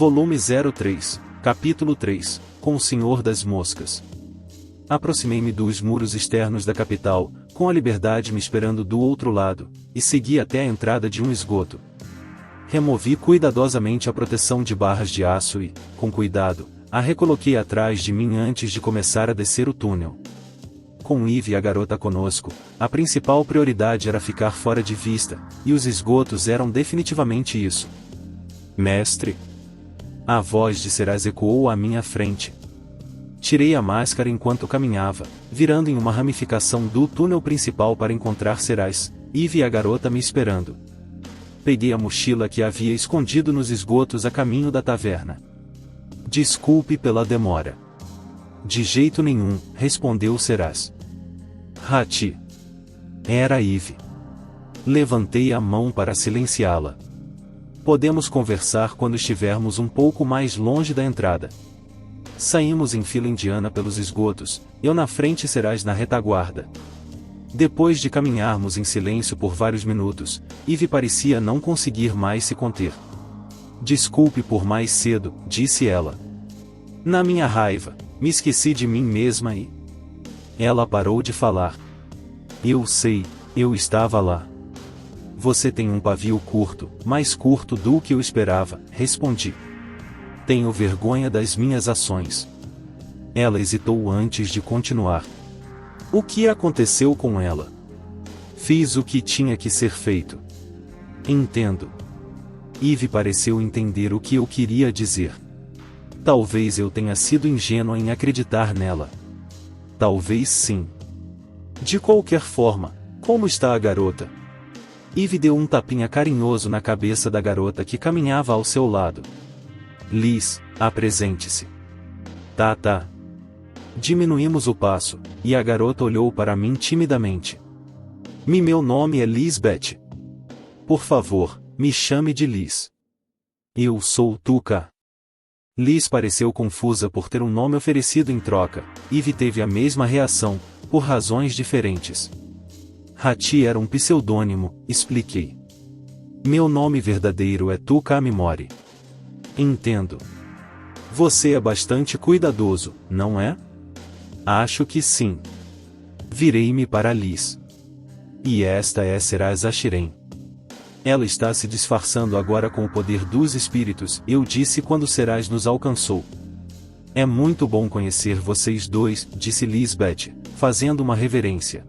Volume 03, Capítulo 3, com o Senhor das Moscas. Aproximei-me dos muros externos da capital, com a liberdade me esperando do outro lado, e segui até a entrada de um esgoto. Removi cuidadosamente a proteção de barras de aço e, com cuidado, a recoloquei atrás de mim antes de começar a descer o túnel. Com Eve e a garota conosco, a principal prioridade era ficar fora de vista, e os esgotos eram definitivamente isso. Mestre? A voz de Serás ecoou à minha frente. Tirei a máscara enquanto caminhava, virando em uma ramificação do túnel principal para encontrar Serás, Eve e a garota me esperando. Peguei a mochila que havia escondido nos esgotos a caminho da taverna. Desculpe pela demora. De jeito nenhum, respondeu Serás. Hati. Era Eve. Levantei a mão para silenciá-la. Podemos conversar quando estivermos um pouco mais longe da entrada. Saímos em fila indiana pelos esgotos, eu na frente e Serás na retaguarda. Depois de caminharmos em silêncio por vários minutos, Eve parecia não conseguir mais se conter. Desculpe por mais cedo, disse ela. Na minha raiva, me esqueci de mim mesma e... Ela parou de falar. Eu sei, eu estava lá. Você tem um pavio curto, mais curto do que eu esperava, respondi. Tenho vergonha das minhas ações. Ela hesitou antes de continuar. O que aconteceu com ela? Fiz o que tinha que ser feito. Entendo. Eve pareceu entender o que eu queria dizer. Talvez eu tenha sido ingênua em acreditar nela. Talvez sim. De qualquer forma, como está a garota? Eve deu um tapinha carinhoso na cabeça da garota que caminhava ao seu lado. Liz, apresente-se. Tá. Diminuímos o passo, e a garota olhou para mim timidamente. Meu nome é Lisbeth. Por favor, me chame de Liz. Eu sou Tuca. Liz pareceu confusa por ter um nome oferecido em troca. Eve teve a mesma reação, por razões diferentes. Hati era um pseudônimo, expliquei. Meu nome verdadeiro é Tuca Amimori. Entendo. Você é bastante cuidadoso, não é? Acho que sim. Virei-me para Liz. E esta é Serás Ashiren. Ela está se disfarçando agora com o poder dos espíritos, eu disse quando Serás nos alcançou. É muito bom conhecer vocês dois, disse Lisbeth, fazendo uma reverência.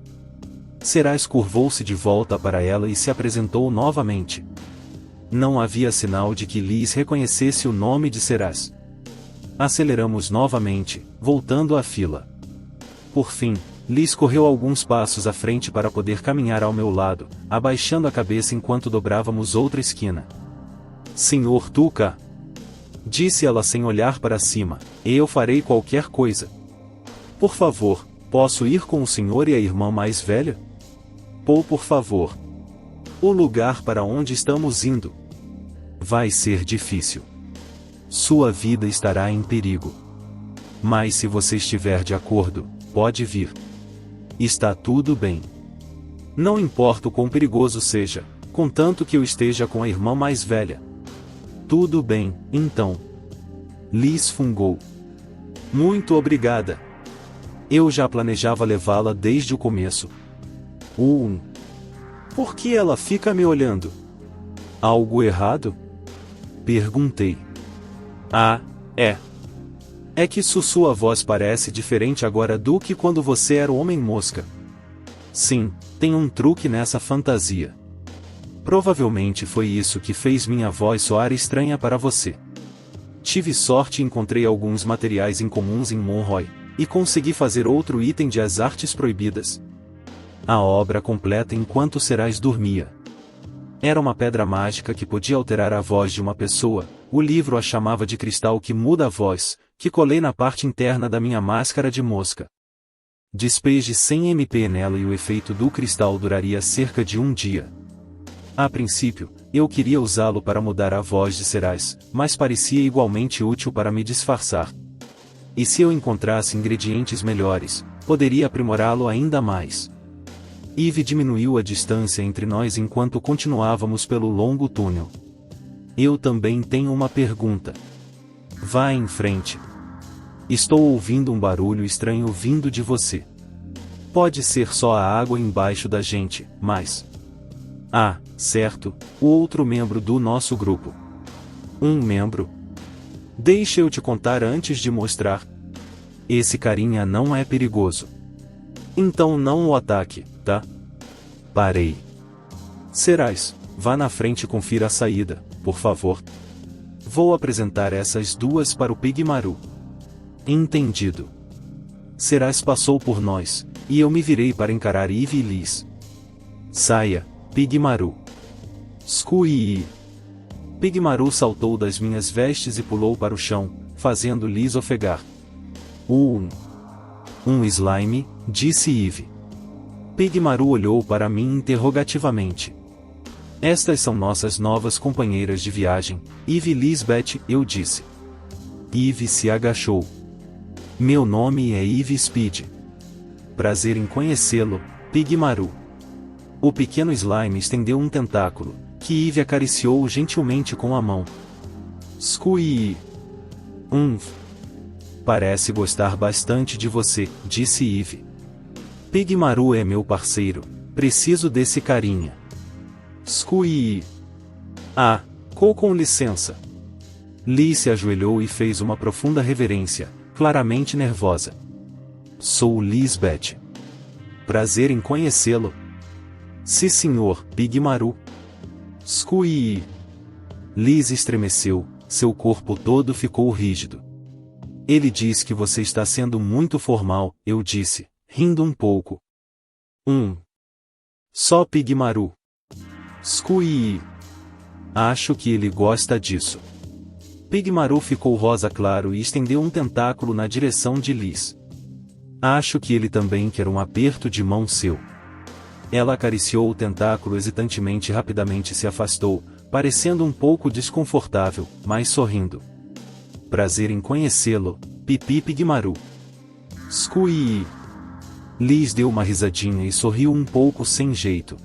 Serás curvou-se de volta para ela e se apresentou novamente. Não havia sinal de que Liz reconhecesse o nome de Serás. Aceleramos novamente, voltando à fila. Por fim, Liz correu alguns passos à frente para poder caminhar ao meu lado, abaixando a cabeça enquanto dobrávamos outra esquina. Senhor Tuca, disse ela sem olhar para cima, eu farei qualquer coisa. Por favor, posso ir com o senhor e a irmã mais velha? Por favor. O lugar para onde estamos indo. Vai ser difícil. Sua vida estará em perigo. Mas se você estiver de acordo, pode vir. Está tudo bem. Não importa o quão perigoso seja, contanto que eu esteja com a irmã mais velha. Tudo bem, então. Liz fungou. Muito obrigada. Eu já planejava levá-la desde o começo. Por que ela fica me olhando? Algo errado? Perguntei. É. É que sua voz parece diferente agora do que quando você era o Homem-Mosca. Sim, tem um truque nessa fantasia. Provavelmente foi isso que fez minha voz soar estranha para você. Tive sorte e encontrei alguns materiais incomuns em Monroy, e consegui fazer outro item de As Artes Proibidas. A obra completa enquanto Serás dormia. Era uma pedra mágica que podia alterar a voz de uma pessoa, o livro a chamava de cristal que muda a voz, que colei na parte interna da minha máscara de mosca. Despeje 100 MP nela e o efeito do cristal duraria cerca de um dia. A princípio, eu queria usá-lo para mudar a voz de Serás, mas parecia igualmente útil para me disfarçar. E se eu encontrasse ingredientes melhores, poderia aprimorá-lo ainda mais. Eve diminuiu a distância entre nós enquanto continuávamos pelo longo túnel. Eu também tenho uma pergunta. Vá em frente. Estou ouvindo um barulho estranho vindo de você. Pode ser só a água embaixo da gente, mas... Ah, certo, o outro membro do nosso grupo. Um membro? Deixa eu te contar antes de mostrar. Esse carinha não é perigoso. Então não o ataque, tá? Parei. Serás, vá na frente e confira a saída, por favor. Vou apresentar essas duas para o Pigmaru. Entendido. Serás passou por nós, e eu me virei para encarar Eve e Liz. Saia, Pigmaru. Scui. Pigmaru saltou das minhas vestes e pulou para o chão, fazendo Liz ofegar. Um slime, disse Eve. Pigmaru olhou para mim interrogativamente. Estas são nossas novas companheiras de viagem, Eve e Lisbeth, eu disse. Eve se agachou. Meu nome é Eve Speed. Prazer em conhecê-lo, Pigmaru. O pequeno slime estendeu um tentáculo, que Eve acariciou gentilmente com a mão. Scui. Parece gostar bastante de você, disse Eve. Pigmaru é meu parceiro, preciso desse carinha. Scui. Ah, com licença. Liz se ajoelhou e fez uma profunda reverência, claramente nervosa. Sou Lisbeth. Prazer em conhecê-lo. Sim senhor, Pigmaru. Scui. Liz estremeceu, seu corpo todo ficou rígido. Ele diz que você está sendo muito formal, eu disse, rindo um pouco. Só Pigmaru. Scui. Acho que ele gosta disso. Pigmaru ficou rosa claro e estendeu um tentáculo na direção de Liz. Acho que ele também quer um aperto de mão seu. Ela acariciou o tentáculo hesitantemente e rapidamente se afastou, parecendo um pouco desconfortável, mas sorrindo. Prazer em conhecê-lo, Pipi Pigmaru. Scui. Liz deu uma risadinha e sorriu um pouco sem jeito.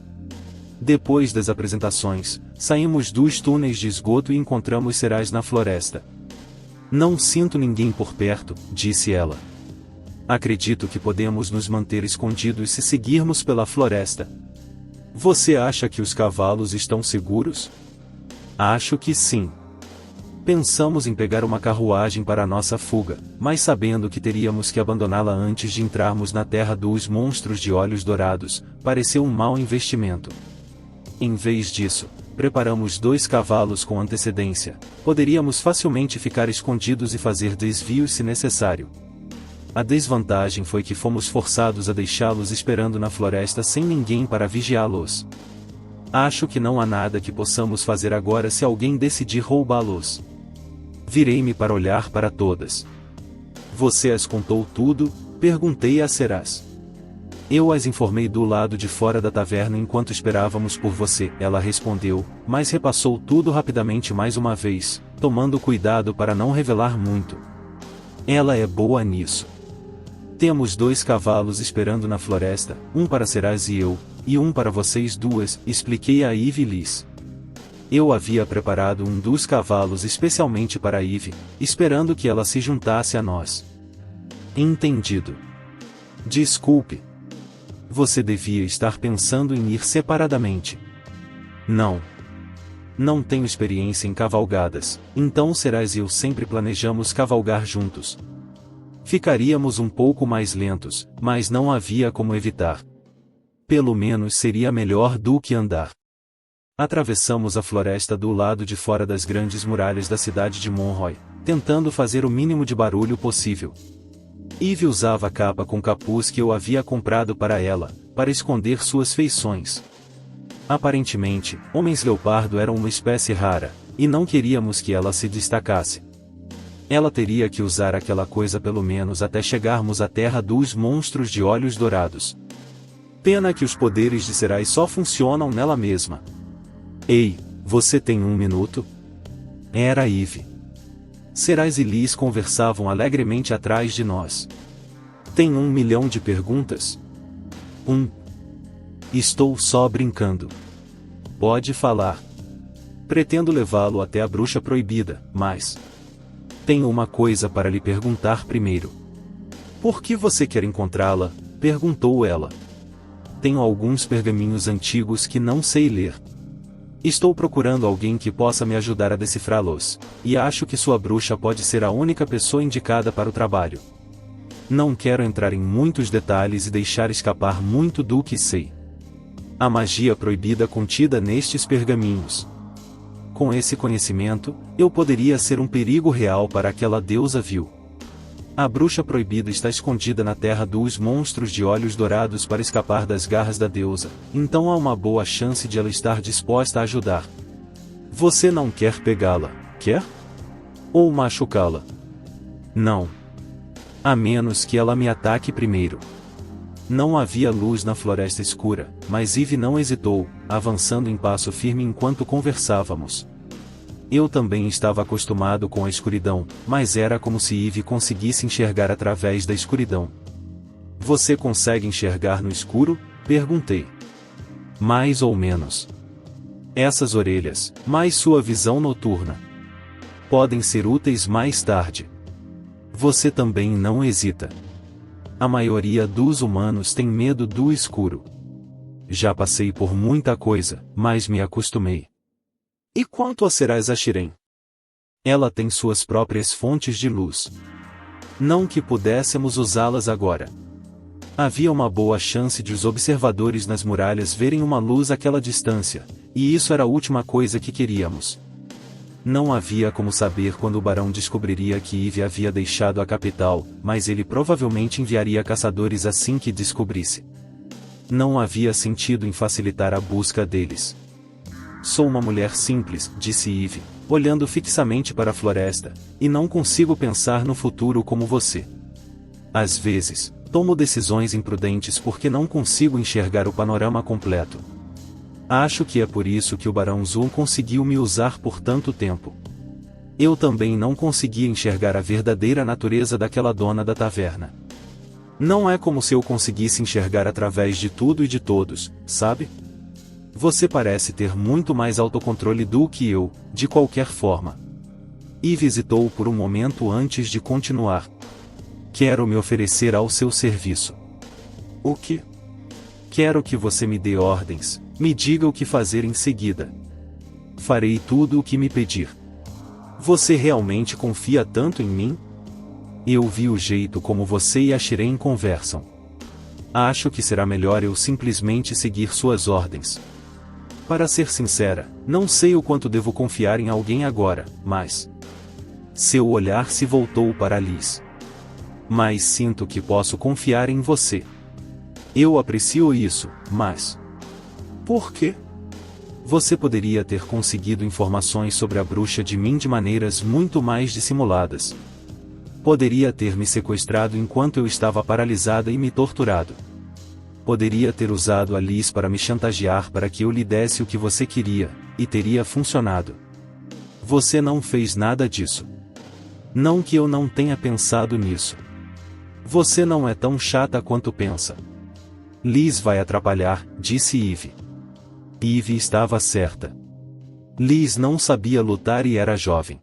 Depois das apresentações, saímos dos túneis de esgoto e encontramos Serás na floresta. Não sinto ninguém por perto, disse ela. Acredito que podemos nos manter escondidos se seguirmos pela floresta. Você acha que os cavalos estão seguros? Acho que sim. Pensamos em pegar uma carruagem para a nossa fuga, mas sabendo que teríamos que abandoná-la antes de entrarmos na terra dos monstros de olhos dourados, pareceu um mau investimento. Em vez disso, preparamos 2 cavalos com antecedência. Poderíamos facilmente ficar escondidos e fazer desvios se necessário. A desvantagem foi que fomos forçados a deixá-los esperando na floresta sem ninguém para vigiá-los. Acho que não há nada que possamos fazer agora se alguém decidir roubá-los. Virei-me para olhar para todas. Você as contou tudo? Perguntei a Serás. Eu as informei do lado de fora da taverna enquanto esperávamos por você, ela respondeu, mas repassou tudo rapidamente mais uma vez, tomando cuidado para não revelar muito. Ela é boa nisso. Temos 2 cavalos esperando na floresta, um para Serás e eu, e um para vocês duas, expliquei a Eve e Liz. Eu havia preparado um dos cavalos especialmente para Eve, esperando que ela se juntasse a nós. Entendido. Desculpe. Você devia estar pensando em ir separadamente. Não. Não tenho experiência em cavalgadas, então Serás e eu sempre planejamos cavalgar juntos. Ficaríamos um pouco mais lentos, mas não havia como evitar. Pelo menos seria melhor do que andar. Atravessamos a floresta do lado de fora das grandes muralhas da cidade de Monroy, tentando fazer o mínimo de barulho possível. Eve usava a capa com capuz que eu havia comprado para ela, para esconder suas feições. Aparentemente, homens leopardo eram uma espécie rara, e não queríamos que ela se destacasse. Ela teria que usar aquela coisa pelo menos até chegarmos à terra dos monstros de olhos dourados. Pena que os poderes de Serás só funcionam nela mesma. Ei, você tem 1 minuto? Era Eve. Serás e Liz conversavam alegremente atrás de nós. Tem 1 milhão de perguntas? Estou só brincando. Pode falar. Pretendo levá-lo até a bruxa proibida, mas... Tenho uma coisa para lhe perguntar primeiro. Por que você quer encontrá-la? Perguntou ela. Tenho alguns pergaminhos antigos que não sei ler. Estou procurando alguém que possa me ajudar a decifrá-los, e acho que sua bruxa pode ser a única pessoa indicada para o trabalho. Não quero entrar em muitos detalhes e deixar escapar muito do que sei. A magia proibida contida nestes pergaminhos. Com esse conhecimento, eu poderia ser um perigo real para aquela deusa vil. A bruxa proibida está escondida na terra dos monstros de olhos dourados para escapar das garras da deusa, então há uma boa chance de ela estar disposta a ajudar. Você não quer pegá-la, quer? Ou machucá-la? Não. A menos que ela me ataque primeiro. Não havia luz na floresta escura, mas Eve não hesitou, avançando em passo firme enquanto conversávamos. Eu também estava acostumado com a escuridão, mas era como se Eve conseguisse enxergar através da escuridão. Você consegue enxergar no escuro? Perguntei. Mais ou menos. Essas orelhas, mais sua visão noturna, podem ser úteis mais tarde. Você também não hesita. A maioria dos humanos tem medo do escuro. Já passei por muita coisa, mas me acostumei. E quanto a Serás Ashirem? Ela tem suas próprias fontes de luz. Não que pudéssemos usá-las agora. Havia uma boa chance de os observadores nas muralhas verem uma luz àquela distância, e isso era a última coisa que queríamos. Não havia como saber quando o barão descobriria que Eve havia deixado a capital, mas ele provavelmente enviaria caçadores assim que descobrisse. Não havia sentido em facilitar a busca deles. Sou uma mulher simples, disse Eve, olhando fixamente para a floresta, e não consigo pensar no futuro como você. Às vezes, tomo decisões imprudentes porque não consigo enxergar o panorama completo. Acho que é por isso que o Barão Zul conseguiu me usar por tanto tempo. Eu também não conseguia enxergar a verdadeira natureza daquela dona da taverna. Não é como se eu conseguisse enxergar através de tudo e de todos, sabe? Você parece ter muito mais autocontrole do que eu, de qualquer forma. E visitou por um momento antes de continuar. Quero me oferecer ao seu serviço. O que? Quero que você me dê ordens, me diga o que fazer em seguida. Farei tudo o que me pedir. Você realmente confia tanto em mim? Eu vi o jeito como você e a Shireen conversam. Acho que será melhor eu simplesmente seguir suas ordens. Para ser sincera, não sei o quanto devo confiar em alguém agora, mas... Seu olhar se voltou para Liz. Mas sinto que posso confiar em você. Eu aprecio isso, mas... Por quê? Você poderia ter conseguido informações sobre a bruxa de mim de maneiras muito mais dissimuladas. Poderia ter me sequestrado enquanto eu estava paralisada e me torturado. Poderia ter usado a Liz para me chantagear para que eu lhe desse o que você queria, e teria funcionado. Você não fez nada disso. Não que eu não tenha pensado nisso. Você não é tão chata quanto pensa. Liz vai atrapalhar, disse Eve. Eve estava certa. Liz não sabia lutar e era jovem.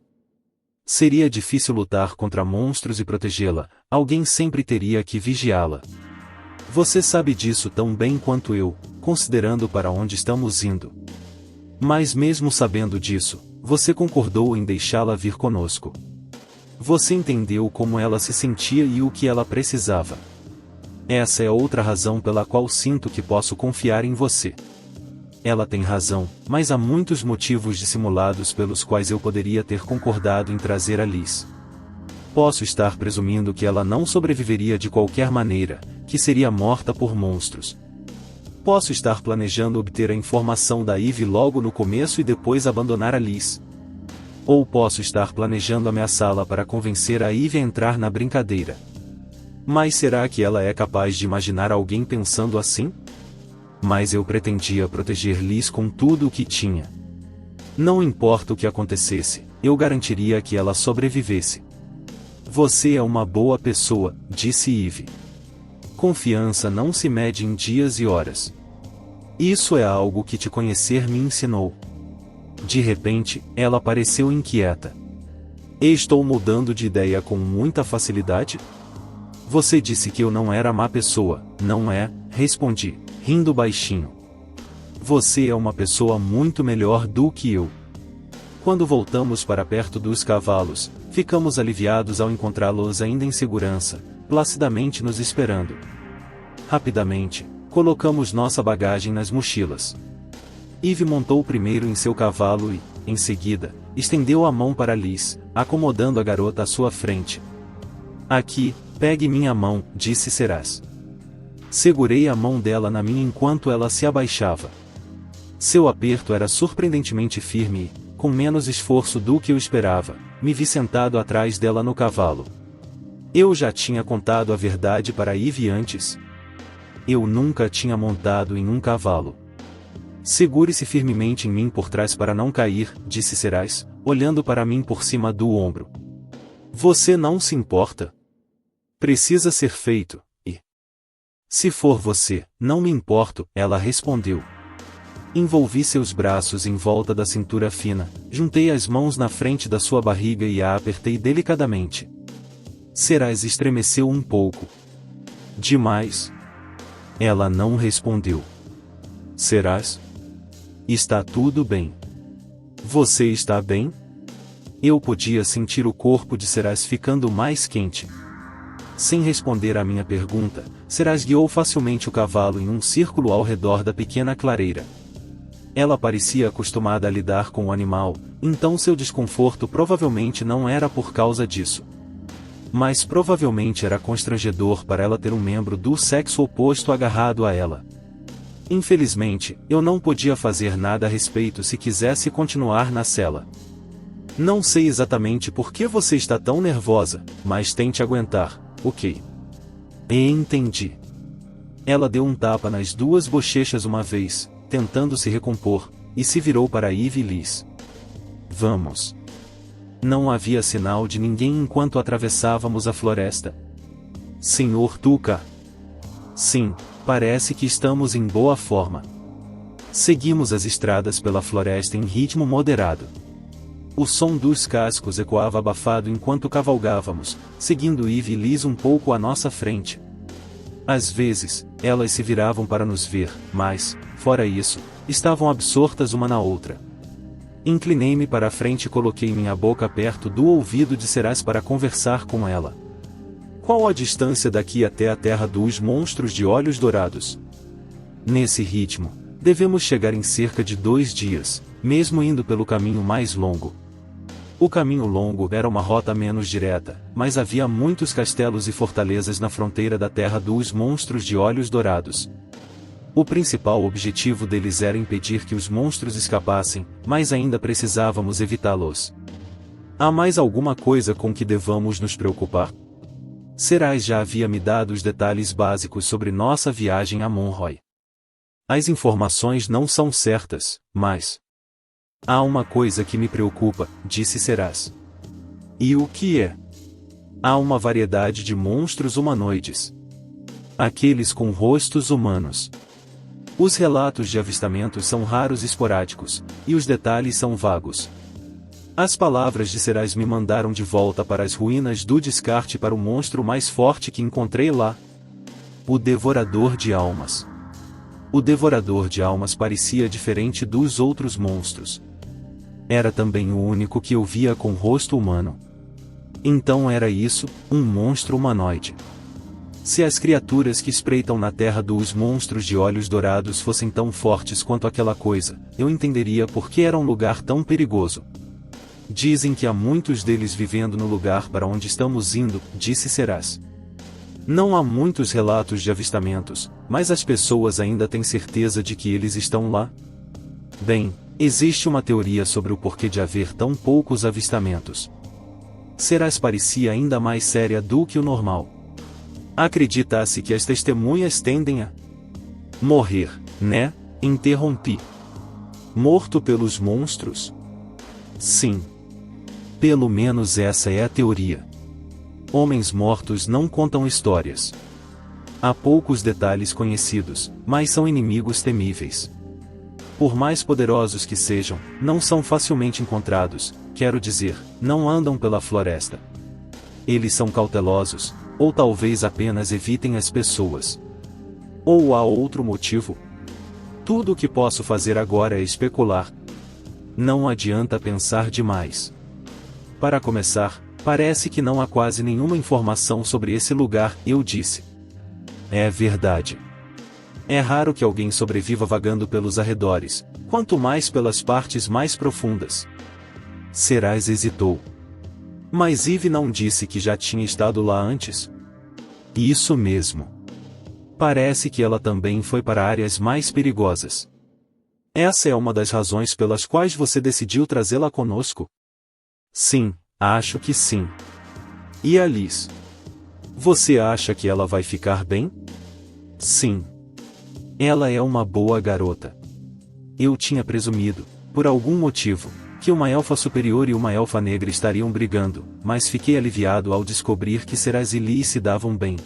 Seria difícil lutar contra monstros e protegê-la, alguém sempre teria que vigiá-la. Você sabe disso tão bem quanto eu, considerando para onde estamos indo. Mas mesmo sabendo disso, você concordou em deixá-la vir conosco. Você entendeu como ela se sentia e o que ela precisava. Essa é outra razão pela qual sinto que posso confiar em você. Ela tem razão, mas há muitos motivos dissimulados pelos quais eu poderia ter concordado em trazer a Liz. Posso estar presumindo que ela não sobreviveria de qualquer maneira, que seria morta por monstros. Posso estar planejando obter a informação da Eve logo no começo e depois abandonar a Liz. Ou posso estar planejando ameaçá-la para convencer a Eve a entrar na brincadeira. Mas será que ela é capaz de imaginar alguém pensando assim? Mas eu pretendia proteger Liz com tudo o que tinha. Não importa o que acontecesse, eu garantiria que ela sobrevivesse. Você é uma boa pessoa, disse Eve. Confiança não se mede em dias e horas. Isso é algo que te conhecer me ensinou. De repente, ela pareceu inquieta. E estou mudando de ideia com muita facilidade? Você disse que eu não era má pessoa, não é? Respondi, rindo baixinho. Você é uma pessoa muito melhor do que eu. Quando voltamos para perto dos cavalos, ficamos aliviados ao encontrá-los ainda em segurança, placidamente nos esperando. Rapidamente, colocamos nossa bagagem nas mochilas. Eve montou primeiro em seu cavalo e, em seguida, estendeu a mão para Liz, acomodando a garota à sua frente. Aqui, pegue minha mão, disse Seraz. Segurei a mão dela na minha enquanto ela se abaixava. Seu aperto era surpreendentemente firme e, com menos esforço do que eu esperava, me vi sentado atrás dela no cavalo. Eu já tinha contado a verdade para Eve antes. Eu nunca tinha montado em um cavalo. Segure-se firmemente em mim por trás para não cair, disse Seraz, olhando para mim por cima do ombro. Você não se importa? Precisa ser feito, e... Se for você, não me importo, ela respondeu. Envolvi seus braços em volta da cintura fina, juntei as mãos na frente da sua barriga e a apertei delicadamente. Seraz estremeceu um pouco. Demais. Ela não respondeu. Seraz? Está tudo bem. Você está bem? Eu podia sentir o corpo de Seraz ficando mais quente. Sem responder à minha pergunta, Seraz guiou facilmente o cavalo em um círculo ao redor da pequena clareira. Ela parecia acostumada a lidar com o animal, então seu desconforto provavelmente não era por causa disso. Mas provavelmente era constrangedor para ela ter um membro do sexo oposto agarrado a ela. Infelizmente, eu não podia fazer nada a respeito se quisesse continuar na cela. Não sei exatamente por que você está tão nervosa, mas tente aguentar, ok? Entendi. Ela deu um tapa nas duas bochechas uma vez, tentando se recompor, e se virou para Eve e Liz. Vamos. Não havia sinal de ninguém enquanto atravessávamos a floresta. Senhor Tuca. Sim, parece que estamos em boa forma. Seguimos as estradas pela floresta em ritmo moderado. O som dos cascos ecoava abafado enquanto cavalgávamos, seguindo Eve e Liz um pouco à nossa frente. Às vezes, elas se viravam para nos ver, mas, fora isso, estavam absortas uma na outra. Inclinei-me para a frente e coloquei minha boca perto do ouvido de Seraz para conversar com ela. Qual a distância daqui até a terra dos monstros de olhos dourados? Nesse ritmo, devemos chegar em cerca de 2 dias, mesmo indo pelo caminho mais longo. O caminho longo era uma rota menos direta, mas havia muitos castelos e fortalezas na fronteira da terra dos monstros de olhos dourados. O principal objetivo deles era impedir que os monstros escapassem, mas ainda precisávamos evitá-los. Há mais alguma coisa com que devamos nos preocupar? Seraz já havia me dado os detalhes básicos sobre nossa viagem a Monroy. As informações não são certas, mas... Há uma coisa que me preocupa, disse Seraz. E o que é? Há uma variedade de monstros humanoides. Aqueles com rostos humanos. Os relatos de avistamentos são raros e esporádicos, e os detalhes são vagos. As palavras de Seraz me mandaram de volta para as ruínas do descarte para o monstro mais forte que encontrei lá. O Devorador de Almas. O Devorador de Almas parecia diferente dos outros monstros. Era também o único que eu via com rosto humano. Então era isso, um monstro humanoide. Se as criaturas que espreitam na terra dos monstros de olhos dourados fossem tão fortes quanto aquela coisa, eu entenderia por que era um lugar tão perigoso. Dizem que há muitos deles vivendo no lugar para onde estamos indo, disse Seraz. Não há muitos relatos de avistamentos, mas as pessoas ainda têm certeza de que eles estão lá? Bem, existe uma teoria sobre o porquê de haver tão poucos avistamentos. Seraz parecia ainda mais séria do que o normal. Acredita-se que as testemunhas tendem a morrer, né? Interrompi. Morto pelos monstros? Sim. Pelo menos essa é a teoria. Homens mortos não contam histórias. Há poucos detalhes conhecidos, mas são inimigos temíveis. Por mais poderosos que sejam, não são facilmente encontrados, quero dizer, não andam pela floresta. Eles são cautelosos, ou talvez apenas evitem as pessoas. Ou há outro motivo? Tudo o que posso fazer agora é especular. Não adianta pensar demais. Para começar, parece que não há quase nenhuma informação sobre esse lugar, eu disse. É verdade. É raro que alguém sobreviva vagando pelos arredores, quanto mais pelas partes mais profundas. Serás hesitou. Mas Eve não disse que já tinha estado lá antes? Isso mesmo. Parece que ela também foi para áreas mais perigosas. Essa é uma das razões pelas quais você decidiu trazê-la conosco? Sim, acho que sim. E a Liz? Você acha que ela vai ficar bem? Sim. Ela é uma boa garota. Eu tinha presumido, por algum motivo, que uma elfa superior e uma elfa negra estariam brigando, mas fiquei aliviado ao descobrir que Seraz e Liz se davam bem.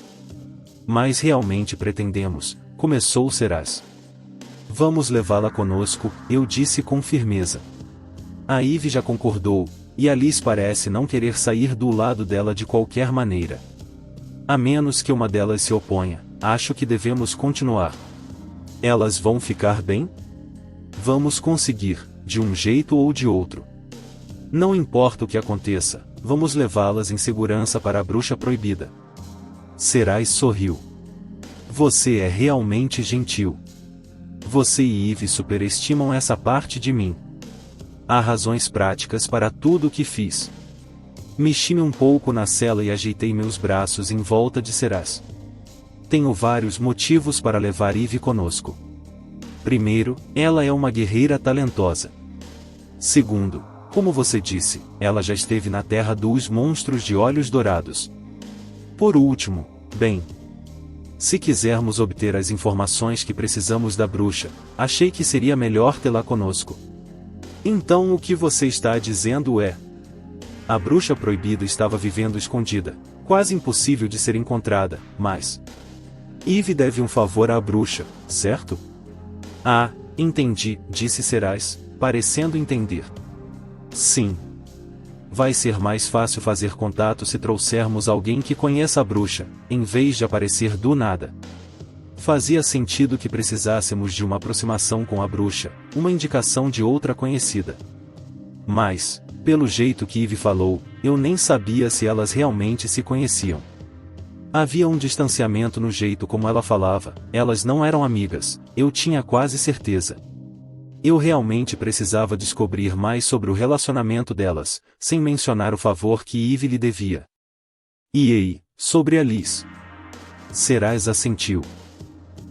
Mas realmente pretendemos, começou Seraz. Vamos levá-la conosco, eu disse com firmeza. A Eve já concordou, e a Liz parece não querer sair do lado dela de qualquer maneira. A menos que uma delas se oponha, acho que devemos continuar. Elas vão ficar bem? Vamos conseguir, de um jeito ou de outro. Não importa o que aconteça, vamos levá-las em segurança para a bruxa proibida. Seraz sorriu. Você é realmente gentil. Você e Eve superestimam essa parte de mim. Há razões práticas para tudo o que fiz. Mexi-me um pouco na cela e ajeitei meus braços em volta de Seraz. Tenho vários motivos para levar Eve conosco. Primeiro, ela é uma guerreira talentosa. Segundo, como você disse, ela já esteve na terra dos monstros de olhos dourados. Por último, bem, se quisermos obter as informações que precisamos da bruxa, achei que seria melhor tê-la conosco. Então o que você está dizendo é: a bruxa proibida estava vivendo escondida, quase impossível de ser encontrada, mas Eve deve um favor à bruxa, certo? Ah, entendi, disse Seraz, parecendo entender. Sim. Vai ser mais fácil fazer contato se trouxermos alguém que conheça a bruxa, em vez de aparecer do nada. Fazia sentido que precisássemos de uma aproximação com a bruxa, uma indicação de outra conhecida. Mas, pelo jeito que Eve falou, eu nem sabia se elas realmente se conheciam. Havia um distanciamento no jeito como ela falava, elas não eram amigas, eu tinha quase certeza. Eu realmente precisava descobrir mais sobre o relacionamento delas, sem mencionar o favor que Eve lhe devia. E ei, sobre a Liz. Seraz assentiu.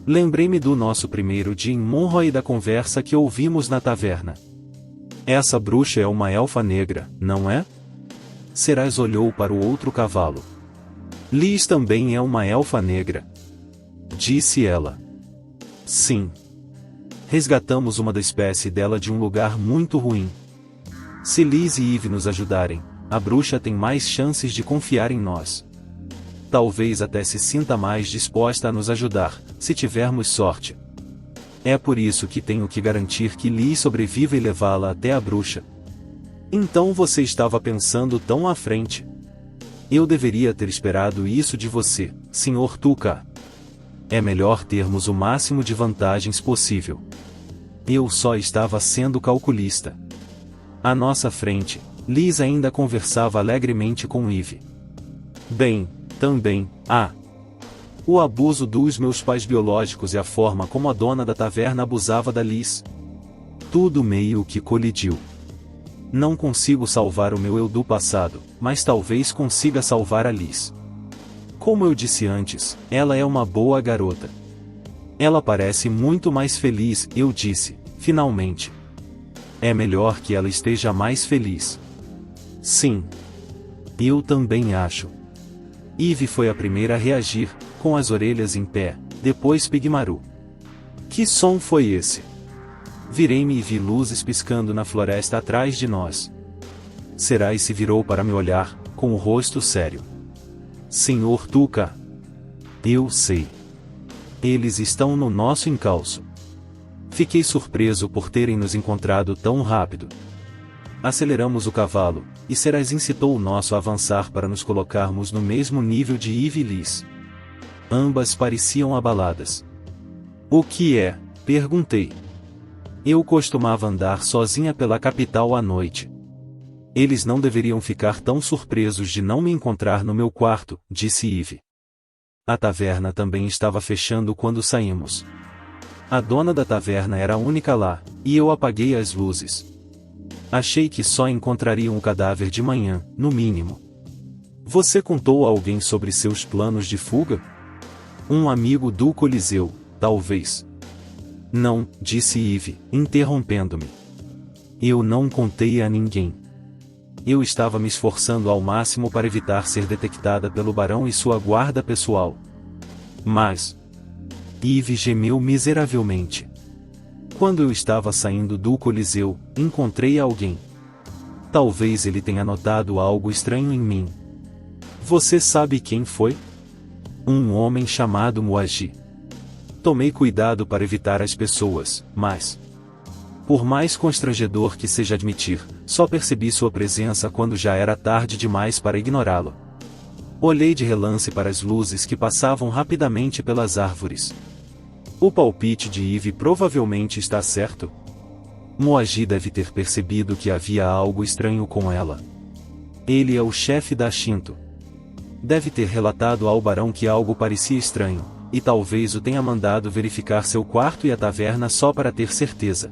Lembrei-me do nosso primeiro dia em Monroe e da conversa que ouvimos na taverna. Essa bruxa é uma elfa negra, não é? Seraz olhou para o outro cavalo. Liz também é uma elfa negra. Disse ela. Sim. Resgatamos uma da espécie dela de um lugar muito ruim. Se Liz e Eve nos ajudarem, a bruxa tem mais chances de confiar em nós. Talvez até se sinta mais disposta a nos ajudar, se tivermos sorte. É por isso que tenho que garantir que Liz sobreviva e levá-la até a bruxa. Então você estava pensando tão à frente. Eu deveria ter esperado isso de você, Sr. Tuca. É melhor termos o máximo de vantagens possível. Eu só estava sendo calculista. À nossa frente, Liz ainda conversava alegremente com Eve. Bem, também, o abuso dos meus pais biológicos e a forma como a dona da taverna abusava da Liz. Tudo meio que colidiu. Não consigo salvar o meu eu do passado, mas talvez consiga salvar a Liz. Como eu disse antes, ela é uma boa garota. Ela parece muito mais feliz, eu disse, finalmente. É melhor que ela esteja mais feliz. Sim. Eu também acho. Eve foi a primeira a reagir, com as orelhas em pé, depois Pigmaru. Que som foi esse? Virei-me e vi luzes piscando na floresta atrás de nós. Seraz se virou para me olhar, com o rosto sério. Senhor Tuca. Eu sei. Eles estão no nosso encalço. Fiquei surpreso por terem nos encontrado tão rápido. Aceleramos o cavalo, e Seraz incitou o nosso a avançar para nos colocarmos no mesmo nível de Eve e Liz. Ambas pareciam abaladas. O que é? Perguntei. Eu costumava andar sozinha pela capital à noite. Eles não deveriam ficar tão surpresos de não me encontrar no meu quarto, disse Eve. A taverna também estava fechando quando saímos. A dona da taverna era a única lá, e eu apaguei as luzes. Achei que só encontrariam o cadáver de manhã, no mínimo. Você contou a alguém sobre seus planos de fuga? Um amigo do Coliseu, talvez. Não, disse Eve, interrompendo-me. Eu não contei a ninguém. Eu estava me esforçando ao máximo para evitar ser detectada pelo barão e sua guarda pessoal. Mas... Eve gemeu miseravelmente. Quando eu estava saindo do Coliseu, encontrei alguém. Talvez ele tenha notado algo estranho em mim. Você sabe quem foi? Um homem chamado Muad'Dib. Tomei cuidado para evitar as pessoas, mas... Por mais constrangedor que seja admitir, só percebi sua presença quando já era tarde demais para ignorá-lo. Olhei de relance para as luzes que passavam rapidamente pelas árvores. O palpite de Eve provavelmente está certo. Muad'Dib deve ter percebido que havia algo estranho com ela. Ele é o chefe da Shinto. Deve ter relatado ao barão que algo parecia estranho, e talvez o tenha mandado verificar seu quarto e a taverna só para ter certeza.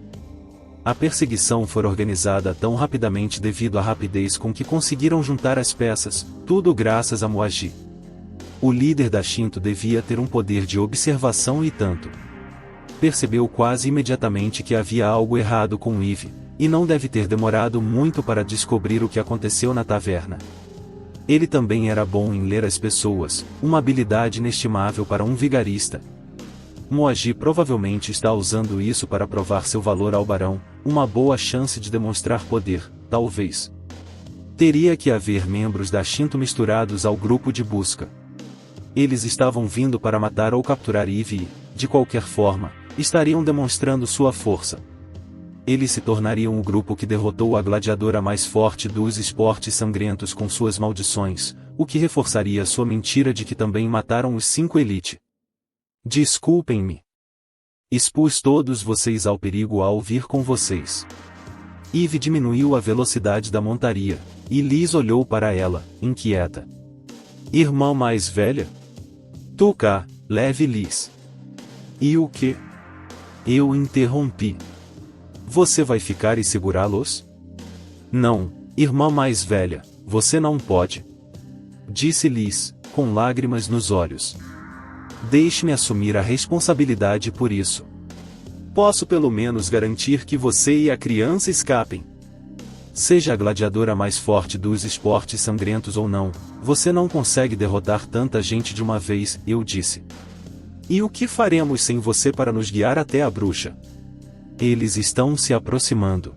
A perseguição foi organizada tão rapidamente devido à rapidez com que conseguiram juntar as peças, tudo graças a Muad'Dib. O líder da Shinto devia ter um poder de observação e tanto. Percebeu quase imediatamente que havia algo errado com Eve, e não deve ter demorado muito para descobrir o que aconteceu na taverna. Ele também era bom em ler as pessoas, uma habilidade inestimável para um vigarista. Muad'Dib provavelmente está usando isso para provar seu valor ao barão, uma boa chance de demonstrar poder, talvez. Teria que haver membros da Shinto misturados ao grupo de busca. Eles estavam vindo para matar ou capturar Eve e, de qualquer forma, estariam demonstrando sua força. Eles se tornariam o grupo que derrotou a gladiadora mais forte dos esportes sangrentos com suas maldições, o que reforçaria sua mentira de que também mataram os 5 Elite. Desculpem-me. Expus todos vocês ao perigo ao vir com vocês. Eve diminuiu a velocidade da montaria, e Liz olhou para ela, inquieta. Irmã mais velha? Tu cá, leve Liz. E o que? Eu interrompi. Você vai ficar e segurá-los? Não, irmã mais velha, você não pode. Disse Liz, com lágrimas nos olhos. Deixe-me assumir a responsabilidade por isso. Posso pelo menos garantir que você e a criança escapem. Seja a gladiadora mais forte dos esportes sangrentos ou não, você não consegue derrotar tanta gente de uma vez, eu disse. E o que faremos sem você para nos guiar até a bruxa? Eles estão se aproximando.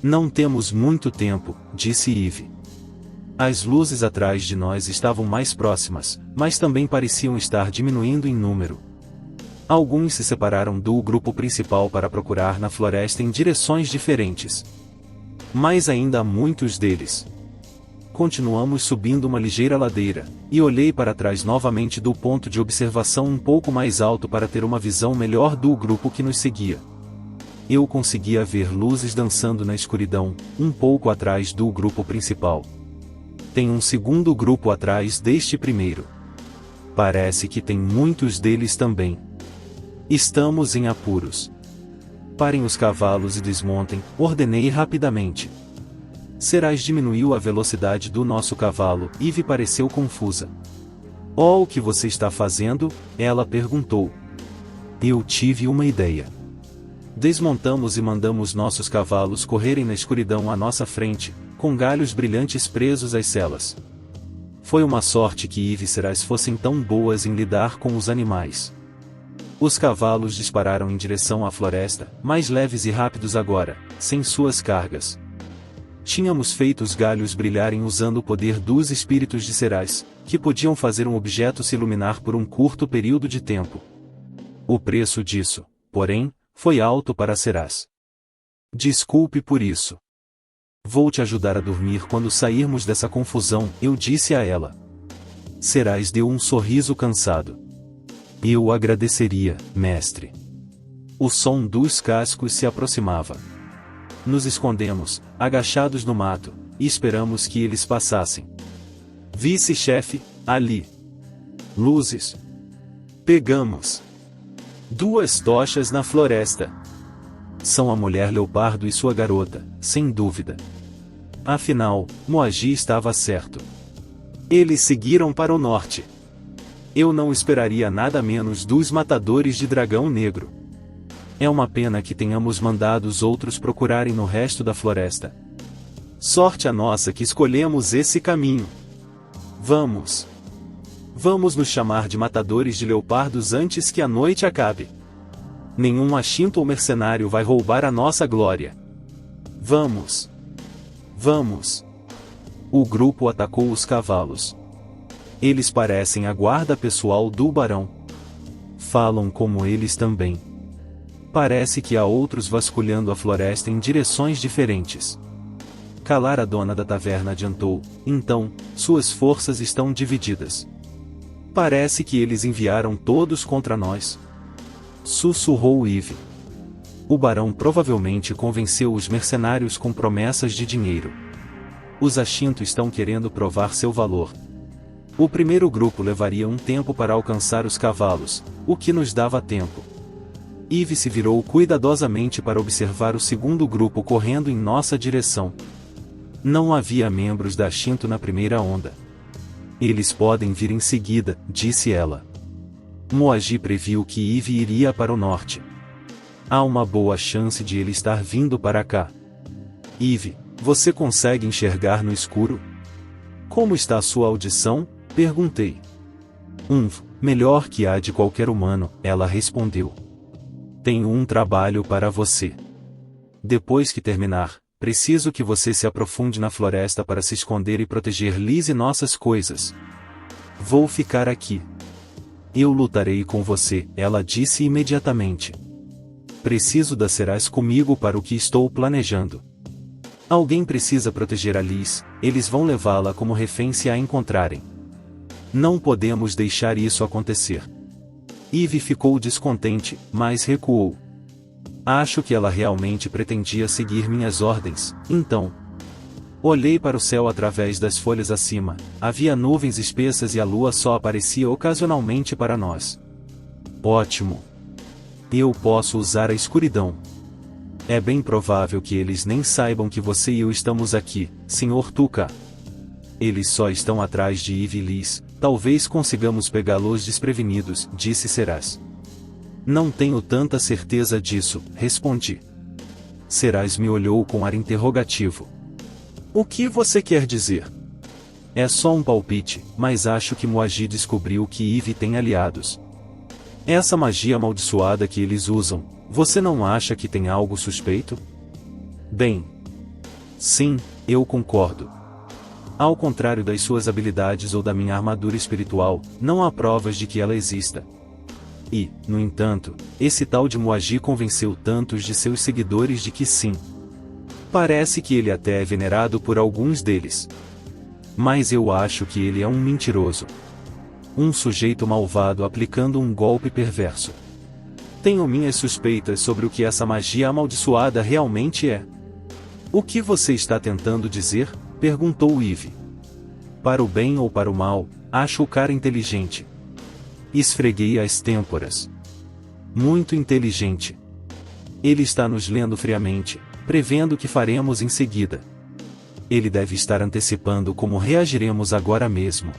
Não temos muito tempo, disse Eve. As luzes atrás de nós estavam mais próximas, mas também pareciam estar diminuindo em número. Alguns se separaram do grupo principal para procurar na floresta em direções diferentes. Mas ainda há muitos deles. Continuamos subindo uma ligeira ladeira, e olhei para trás novamente do ponto de observação um pouco mais alto para ter uma visão melhor do grupo que nos seguia. Eu conseguia ver luzes dançando na escuridão, um pouco atrás do grupo principal. Tem um segundo grupo atrás deste primeiro. Parece que tem muitos deles também. Estamos em apuros. Parem os cavalos e desmontem, ordenei rapidamente. Seraz diminuiu a velocidade do nosso cavalo, Eve pareceu confusa. Oh, o que você está fazendo? Ela perguntou. Eu tive uma ideia. Desmontamos e mandamos nossos cavalos correrem na escuridão à nossa frente, com galhos brilhantes presos às selas. Foi uma sorte que Eve e Seraz fossem tão boas em lidar com os animais. Os cavalos dispararam em direção à floresta, mais leves e rápidos agora, sem suas cargas. Tínhamos feito os galhos brilharem usando o poder dos espíritos de Seraz, que podiam fazer um objeto se iluminar por um curto período de tempo. O preço disso, porém, foi alto para Serás. Desculpe por isso. Vou te ajudar a dormir quando sairmos dessa confusão, eu disse a ela. Serás deu um sorriso cansado. Eu agradeceria, mestre. O som dos cascos se aproximava. Nos escondemos, agachados no mato, e esperamos que eles passassem. Vice-chefe, ali. Luzes. Pegamos 2 tochas na floresta. São a mulher leopardo e sua garota, sem dúvida. Afinal, Moagi estava certo. Eles seguiram para o norte. Eu não esperaria nada menos dos matadores de dragão negro. É uma pena que tenhamos mandado os outros procurarem no resto da floresta. Sorte a nossa que escolhemos esse caminho. Vamos. Vamos nos chamar de matadores de leopardos antes que a noite acabe. Nenhum achinto ou mercenário vai roubar a nossa glória. Vamos. Vamos. O grupo atacou os cavalos. Eles parecem a guarda pessoal do barão. Falam como eles também. Parece que há outros vasculhando a floresta em direções diferentes. Calar a dona da taverna adiantou, então, suas forças estão divididas. Parece que eles enviaram todos contra nós. Sussurrou Eve. O barão provavelmente convenceu os mercenários com promessas de dinheiro. Os Ashinto estão querendo provar seu valor. O primeiro grupo levaria um tempo para alcançar os cavalos, o que nos dava tempo. Eve se virou cuidadosamente para observar o segundo grupo correndo em nossa direção. Não havia membros da Ashinto na primeira onda. Eles podem vir em seguida, disse ela. Moagi previu que Eve iria para o norte. Há uma boa chance de ele estar vindo para cá. Eve, você consegue enxergar no escuro? Como está a sua audição? Perguntei. Melhor que a de qualquer humano, ela respondeu. Tenho um trabalho para você. Depois que terminar, preciso que você se aprofunde na floresta para se esconder e proteger Liz e nossas coisas. Vou ficar aqui. Eu lutarei com você, ela disse imediatamente. Preciso da Serás comigo para o que estou planejando. Alguém precisa proteger a Liz, eles vão levá-la como refém se a encontrarem. Não podemos deixar isso acontecer. Eve ficou descontente, mas recuou. Acho que ela realmente pretendia seguir minhas ordens, então. Olhei para o céu através das folhas acima, havia nuvens espessas e a lua só aparecia ocasionalmente para nós. Ótimo. Eu posso usar a escuridão. É bem provável que eles nem saibam que você e eu estamos aqui, Sr. Tuca. Eles só estão atrás de Eve e Liz, talvez consigamos pegá-los desprevenidos, disse Serás. Não tenho tanta certeza disso, respondi. Serás me olhou com ar interrogativo. O que você quer dizer? É só um palpite, mas acho que Moagi descobriu que Eve tem aliados. Essa magia amaldiçoada que eles usam, você não acha que tem algo suspeito? Bem. Sim, eu concordo. Ao contrário das suas habilidades ou da minha armadura espiritual, não há provas de que ela exista. E, no entanto, esse tal de Moagi convenceu tantos de seus seguidores de que sim. Parece que ele até é venerado por alguns deles. Mas eu acho que ele é um mentiroso. Um sujeito malvado aplicando um golpe perverso. Tenho minhas suspeitas sobre o que essa magia amaldiçoada realmente é. O que você está tentando dizer? Perguntou Eve. Para o bem ou para o mal, acho o cara inteligente. Esfreguei as têmporas. Muito inteligente. Ele está nos lendo friamente, prevendo o que faremos em seguida. Ele deve estar antecipando como reagiremos agora mesmo.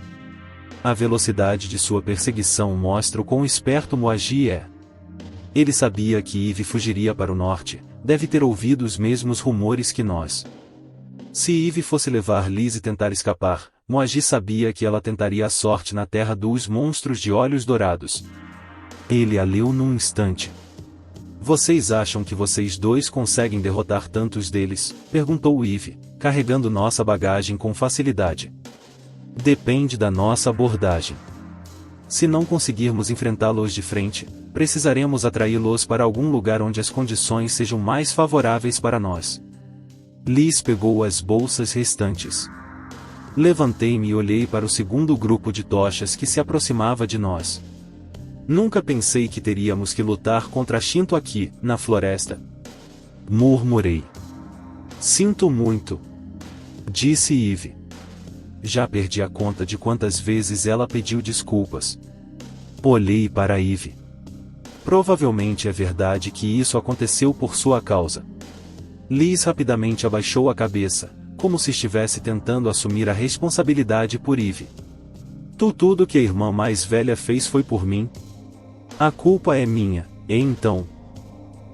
A velocidade de sua perseguição mostra o quão esperto Moagi é. Ele sabia que Eve fugiria para o norte, deve ter ouvido os mesmos rumores que nós. Se Eve fosse levar Liz e tentar escapar, Moagi sabia que ela tentaria a sorte na terra dos monstros de olhos dourados. Ele a leu num instante. Vocês acham que vocês dois conseguem derrotar tantos deles? Perguntou Eve, carregando nossa bagagem com facilidade. Depende da nossa abordagem. Se não conseguirmos enfrentá-los de frente, precisaremos atraí-los para algum lugar onde as condições sejam mais favoráveis para nós. Liz pegou as bolsas restantes. Levantei-me e olhei para o segundo grupo de tochas que se aproximava de nós. Nunca pensei que teríamos que lutar contra Shinto aqui, na floresta. Murmurei. Sinto muito, disse Eve. Já perdi a conta de quantas vezes ela pediu desculpas. Olhei para Eve. Provavelmente é verdade que isso aconteceu por sua causa. Liz rapidamente abaixou a cabeça, como se estivesse tentando assumir a responsabilidade por Eve. Tudo que a irmã mais velha fez foi por mim? A culpa é minha, e então?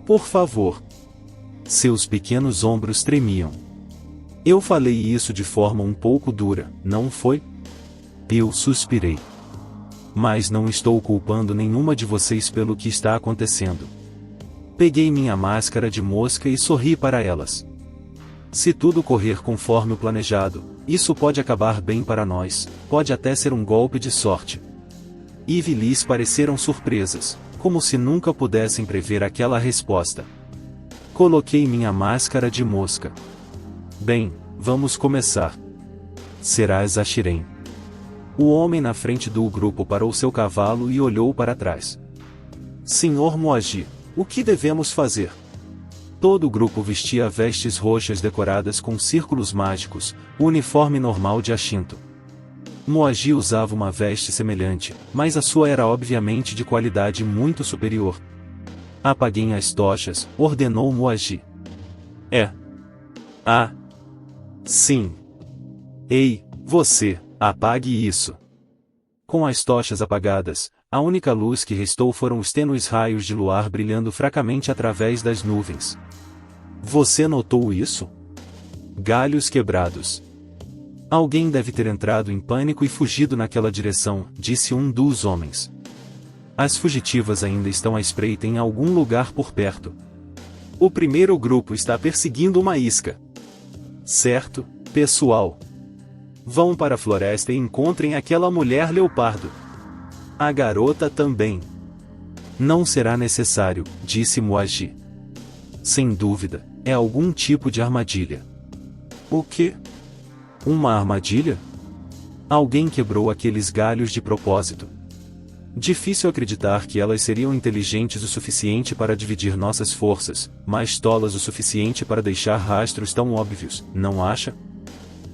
Por favor. Seus pequenos ombros tremiam. Eu falei isso de forma um pouco dura, não foi? Eu suspirei. Mas não estou culpando nenhuma de vocês pelo que está acontecendo. Peguei minha máscara de mosca e sorri para elas. Se tudo correr conforme o planejado, isso pode acabar bem para nós, pode até ser um golpe de sorte. Eve e Liz pareceram surpresas, como se nunca pudessem prever aquela resposta. Coloquei minha máscara de mosca. Bem, vamos começar. Serás a Shiren. O homem na frente do grupo parou seu cavalo e olhou para trás. Senhor Moagi, o que devemos fazer? Todo o grupo vestia vestes roxas decoradas com círculos mágicos, o uniforme normal de Ashinto. Moagi usava uma veste semelhante, mas a sua era obviamente de qualidade muito superior. Apaguem as tochas, ordenou Moagi. Sim. Ei, você, apague isso. Com as tochas apagadas, a única luz que restou foram os tênues raios de luar brilhando fracamente através das nuvens. Você notou isso? Galhos quebrados. Alguém deve ter entrado em pânico e fugido naquela direção, disse um dos homens. As fugitivas ainda estão à espreita em algum lugar por perto. O primeiro grupo está perseguindo uma isca. Certo, pessoal. Vão para a floresta e encontrem aquela mulher leopardo. A garota também. Não será necessário, disse Moagi. Sem dúvida, é algum tipo de armadilha. O quê? Uma armadilha? Alguém quebrou aqueles galhos de propósito. Difícil acreditar que elas seriam inteligentes o suficiente para dividir nossas forças, mas tolas o suficiente para deixar rastros tão óbvios, não acha?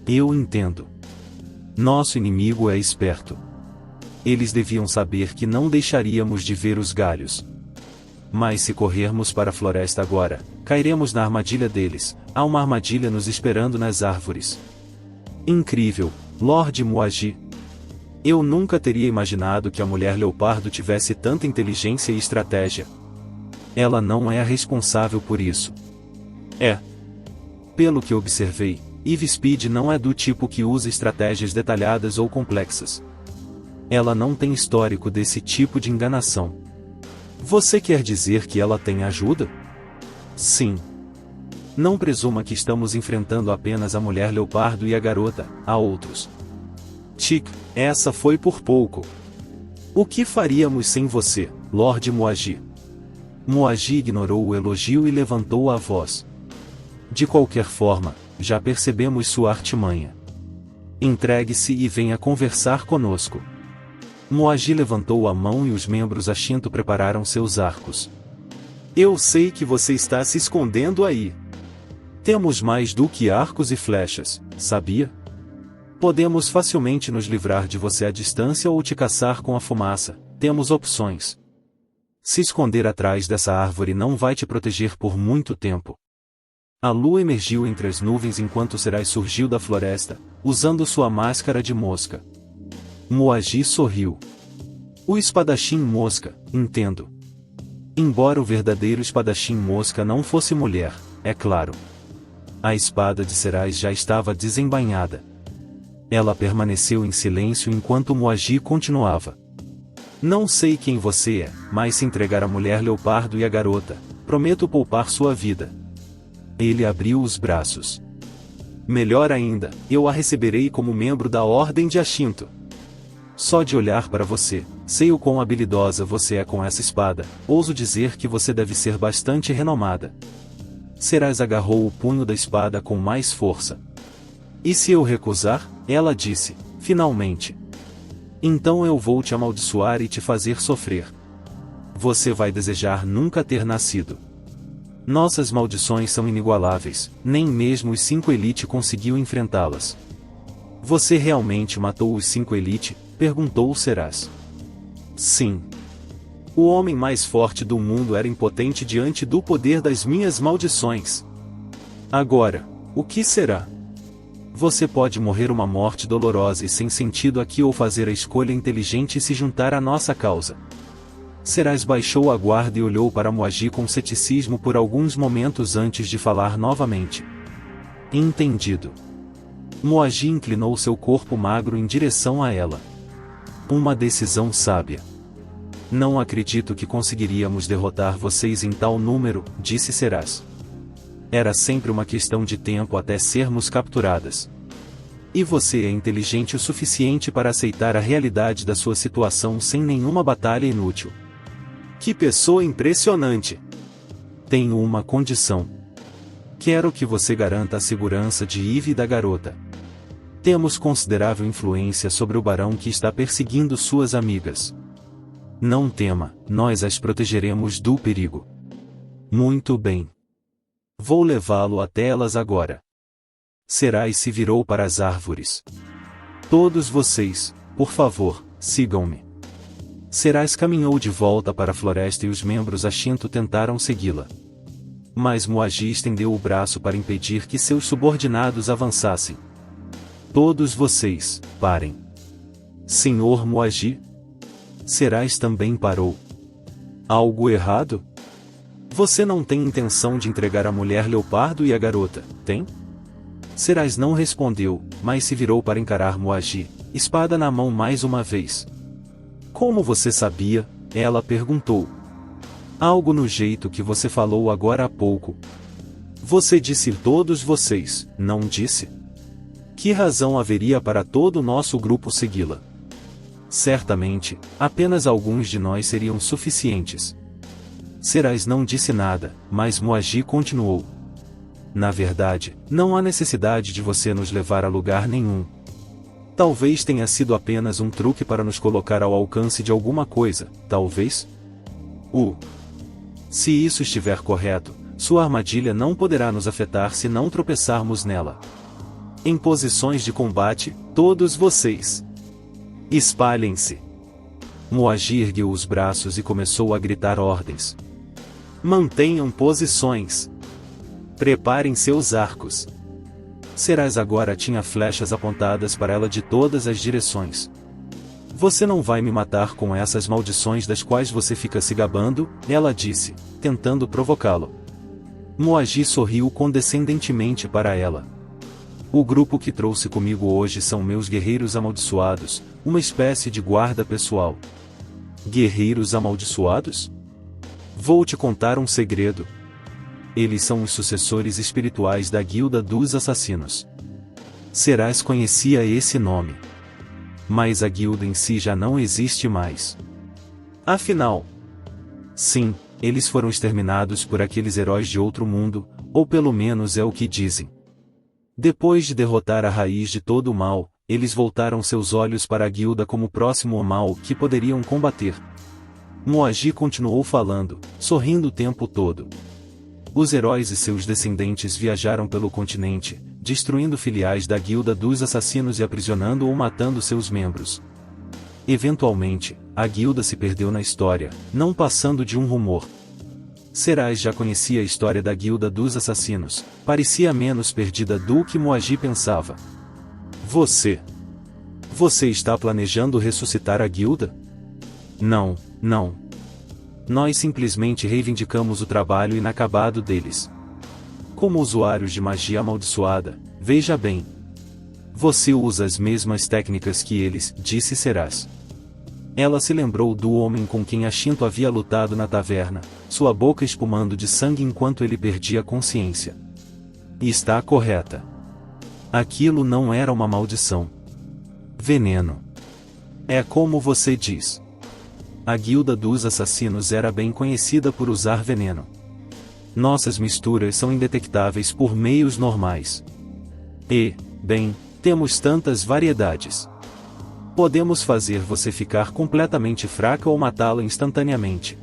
Eu entendo. Nosso inimigo é esperto. Eles deviam saber que não deixaríamos de ver os galhos. Mas se corrermos para a floresta agora, cairemos na armadilha deles. Há uma armadilha nos esperando nas árvores. Incrível, Lord Moagi. Eu nunca teria imaginado que a mulher leopardo tivesse tanta inteligência e estratégia. Ela não é a responsável por isso. Pelo que observei, Eve Speed não é do tipo que usa estratégias detalhadas ou complexas. Ela não tem histórico desse tipo de enganação. Você quer dizer que ela tem ajuda? Sim. Não presuma que estamos enfrentando apenas a mulher leopardo e a garota, há outros. Essa foi por pouco. O que faríamos sem você, Lord Moagi? Moagi ignorou o elogio e levantou a voz. De qualquer forma, já percebemos sua artimanha. Entregue-se e venha conversar conosco. Moagi levantou a mão e os membros Ashinto prepararam seus arcos. Eu sei que você está se escondendo aí. Temos mais do que arcos e flechas, sabia? Podemos facilmente nos livrar de você à distância ou te caçar com a fumaça, temos opções. Se esconder atrás dessa árvore não vai te proteger por muito tempo. A lua emergiu entre as nuvens enquanto Serai surgiu da floresta, usando sua máscara de mosca. Moagi sorriu. O espadachim mosca, entendo. Embora o verdadeiro espadachim mosca não fosse mulher, é claro. A espada de Serai já estava desembainhada. Ela permaneceu em silêncio enquanto Moagi continuava. Não sei quem você é, mas se entregar a mulher leopardo e a garota, prometo poupar sua vida. Ele abriu os braços. Melhor ainda, eu a receberei como membro da Ordem de Ashinto. Só de olhar para você, sei o quão habilidosa você é com essa espada, ouso dizer que você deve ser bastante renomada. Serás agarrou o punho da espada com mais força. E se eu recusar? Ela disse, finalmente. Então eu vou te amaldiçoar e te fazer sofrer. Você vai desejar nunca ter nascido. Nossas maldições são inigualáveis, nem mesmo os 5 Elite conseguiu enfrentá-las. Você realmente matou os 5 Elite? Perguntou Serás. Sim. O homem mais forte do mundo era impotente diante do poder das minhas maldições. Agora, o que será? Você pode morrer uma morte dolorosa e sem sentido aqui ou fazer a escolha inteligente e se juntar à nossa causa. Serás baixou a guarda e olhou para Muad'Dib com ceticismo por alguns momentos antes de falar novamente. Entendido. Muad'Dib inclinou seu corpo magro em direção a ela. Uma decisão sábia. Não acredito que conseguiríamos derrotar vocês em tal número, disse Serás. Era sempre uma questão de tempo até sermos capturadas. E você é inteligente o suficiente para aceitar a realidade da sua situação sem nenhuma batalha inútil. Que pessoa impressionante! Tenho uma condição. Quero que você garanta a segurança de Eve e da garota. Temos considerável influência sobre o barão que está perseguindo suas amigas. Não tema, nós as protegeremos do perigo. Muito bem. Vou levá-lo até elas agora. Serás se virou para as árvores. Todos vocês, por favor, sigam-me. Serás caminhou de volta para a floresta e os membros Ashinto tentaram segui-la. Mas Muad'Dib estendeu o braço para impedir que seus subordinados avançassem. Todos vocês, parem. Senhor Muad'Dib? Serás também parou. Algo errado? Você não tem intenção de entregar a mulher leopardo e a garota, tem? Serás não respondeu, mas se virou para encarar Muad'Dib, espada na mão mais uma vez. Como você sabia? Ela perguntou. Algo no jeito que você falou agora há pouco. Você disse todos vocês, não disse? Que razão haveria para todo o nosso grupo segui-la? Certamente, apenas alguns de nós seriam suficientes. Serás não disse nada, mas Muad'Dib continuou. Na verdade, não há necessidade de você nos levar a lugar nenhum. Talvez tenha sido apenas um truque para nos colocar ao alcance de alguma coisa, talvez? Se isso estiver correto, sua armadilha não poderá nos afetar se não tropeçarmos nela. Em posições de combate, todos vocês. Espalhem-se. Muad'Dib ergueu os braços e começou a gritar ordens. Mantenham posições. Preparem seus arcos. Serás agora tinha flechas apontadas para ela de todas as direções. Você não vai me matar com essas maldições das quais você fica se gabando, ela disse, tentando provocá-lo. Muad'Dib sorriu condescendentemente para ela. O grupo que trouxe comigo hoje são meus guerreiros amaldiçoados, uma espécie de guarda pessoal. Guerreiros amaldiçoados? Vou te contar um segredo. Eles são os sucessores espirituais da Guilda dos Assassinos. Serás conhecia esse nome. Mas a guilda em si já não existe mais. Afinal, sim, eles foram exterminados por aqueles heróis de outro mundo, ou pelo menos é o que dizem. Depois de derrotar a raiz de todo o mal, eles voltaram seus olhos para a guilda como o próximo mal que poderiam combater. Muad'Dib continuou falando, sorrindo o tempo todo. Os heróis e seus descendentes viajaram pelo continente, destruindo filiais da Guilda dos Assassinos e aprisionando ou matando seus membros. Eventualmente, a guilda se perdeu na história, não passando de um rumor. Serás já conhecia a história da Guilda dos Assassinos, parecia menos perdida do que Muad'Dib pensava. Você está planejando ressuscitar a guilda? Não. Nós simplesmente reivindicamos o trabalho inacabado deles. Como usuários de magia amaldiçoada, veja bem. Você usa as mesmas técnicas que eles, disse Serás. Ela se lembrou do homem com quem Ashinto havia lutado na taverna, sua boca espumando de sangue enquanto ele perdia a consciência. E está correta. Aquilo não era uma maldição. Veneno. É como você diz. A guilda dos assassinos era bem conhecida por usar veneno. Nossas misturas são indetectáveis por meios normais. E, bem, temos tantas variedades. Podemos fazer você ficar completamente fraca ou matá-la instantaneamente.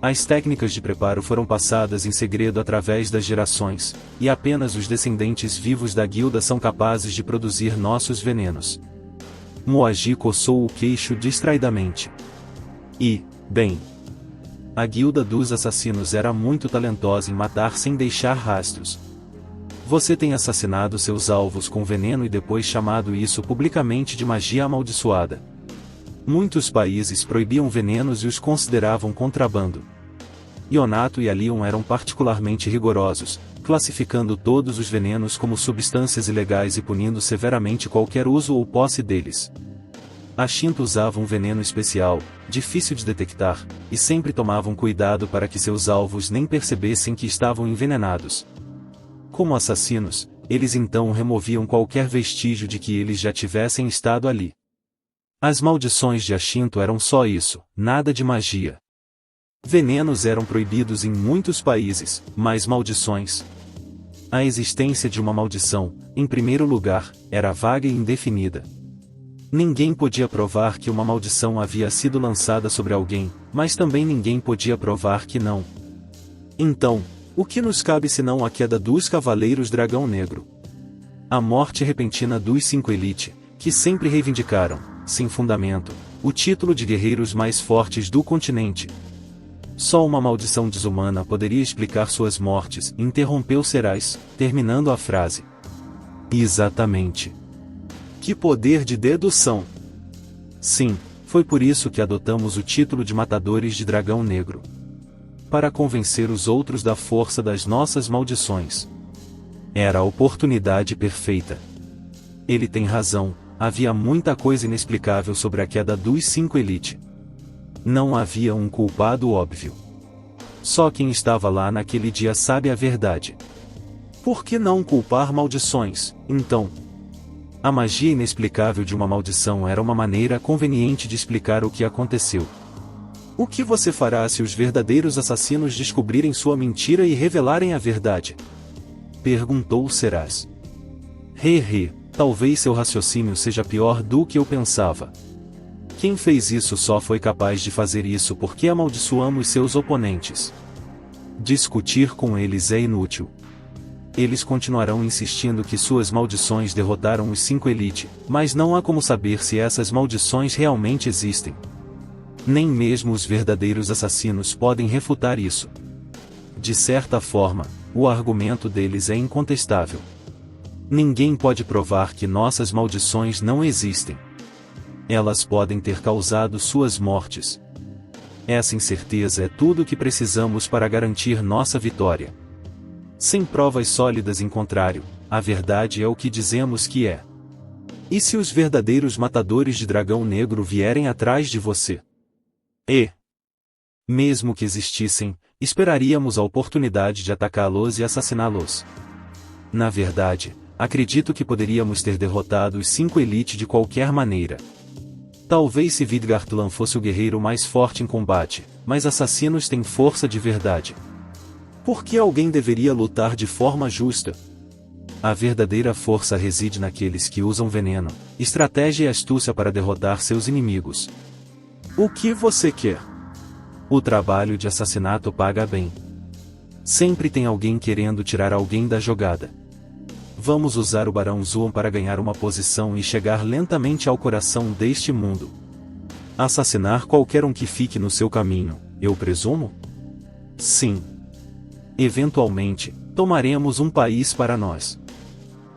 As técnicas de preparo foram passadas em segredo através das gerações, e apenas os descendentes vivos da guilda são capazes de produzir nossos venenos. Muagi coçou o queixo distraidamente. E, bem, a guilda dos assassinos era muito talentosa em matar sem deixar rastros. Você tem assassinado seus alvos com veneno e depois chamado isso publicamente de magia amaldiçoada. Muitos países proibiam venenos e os consideravam contrabando. Ionato e Alion eram particularmente rigorosos, classificando todos os venenos como substâncias ilegais e punindo severamente qualquer uso ou posse deles. A Shinto usava um veneno especial, difícil de detectar, e sempre tomavam cuidado para que seus alvos nem percebessem que estavam envenenados. Como assassinos, eles então removiam qualquer vestígio de que eles já tivessem estado ali. As maldições de Ashinto eram só isso, nada de magia. Venenos eram proibidos em muitos países, mas maldições. A existência de uma maldição, em primeiro lugar, era vaga e indefinida. Ninguém podia provar que uma maldição havia sido lançada sobre alguém, mas também ninguém podia provar que não. Então, o que nos cabe senão a queda dos Cavaleiros Dragão Negro? A morte repentina dos 5 Elite, que sempre reivindicaram, sem fundamento, o título de guerreiros mais fortes do continente. Só uma maldição desumana poderia explicar suas mortes, interrompeu Serais, terminando a frase. Exatamente. Que poder de dedução! Sim, foi por isso que adotamos o título de Matadores de Dragão Negro. Para convencer os outros da força das nossas maldições. Era a oportunidade perfeita. Ele tem razão, havia muita coisa inexplicável sobre a queda dos 5 Elite. Não havia um culpado óbvio. Só quem estava lá naquele dia sabe a verdade. Por que não culpar maldições, então? A magia inexplicável de uma maldição era uma maneira conveniente de explicar o que aconteceu. O que você fará se os verdadeiros assassinos descobrirem sua mentira e revelarem a verdade? Perguntou Seraz. Talvez seu raciocínio seja pior do que eu pensava. Quem fez isso só foi capaz de fazer isso porque amaldiçoamos seus oponentes. Discutir com eles é inútil. Eles continuarão insistindo que suas maldições derrotaram os 5 Elite, mas não há como saber se essas maldições realmente existem. Nem mesmo os verdadeiros assassinos podem refutar isso. De certa forma, o argumento deles é incontestável. Ninguém pode provar que nossas maldições não existem. Elas podem ter causado suas mortes. Essa incerteza é tudo o que precisamos para garantir nossa vitória. Sem provas sólidas em contrário, a verdade é o que dizemos que é. E se os verdadeiros matadores de dragão negro vierem atrás de você? Mesmo que existissem, esperaríamos a oportunidade de atacá-los e assassiná-los. Na verdade, acredito que poderíamos ter derrotado os 5 Elite de qualquer maneira. Talvez se Vidgartlan fosse o guerreiro mais forte em combate, mas assassinos têm força de verdade. Por que alguém deveria lutar de forma justa? A verdadeira força reside naqueles que usam veneno, estratégia e astúcia para derrotar seus inimigos. O que você quer? O trabalho de assassinato paga bem. Sempre tem alguém querendo tirar alguém da jogada. Vamos usar o Barão Zoan para ganhar uma posição e chegar lentamente ao coração deste mundo. Assassinar qualquer um que fique no seu caminho, eu presumo? Sim. Eventualmente, tomaremos um país para nós.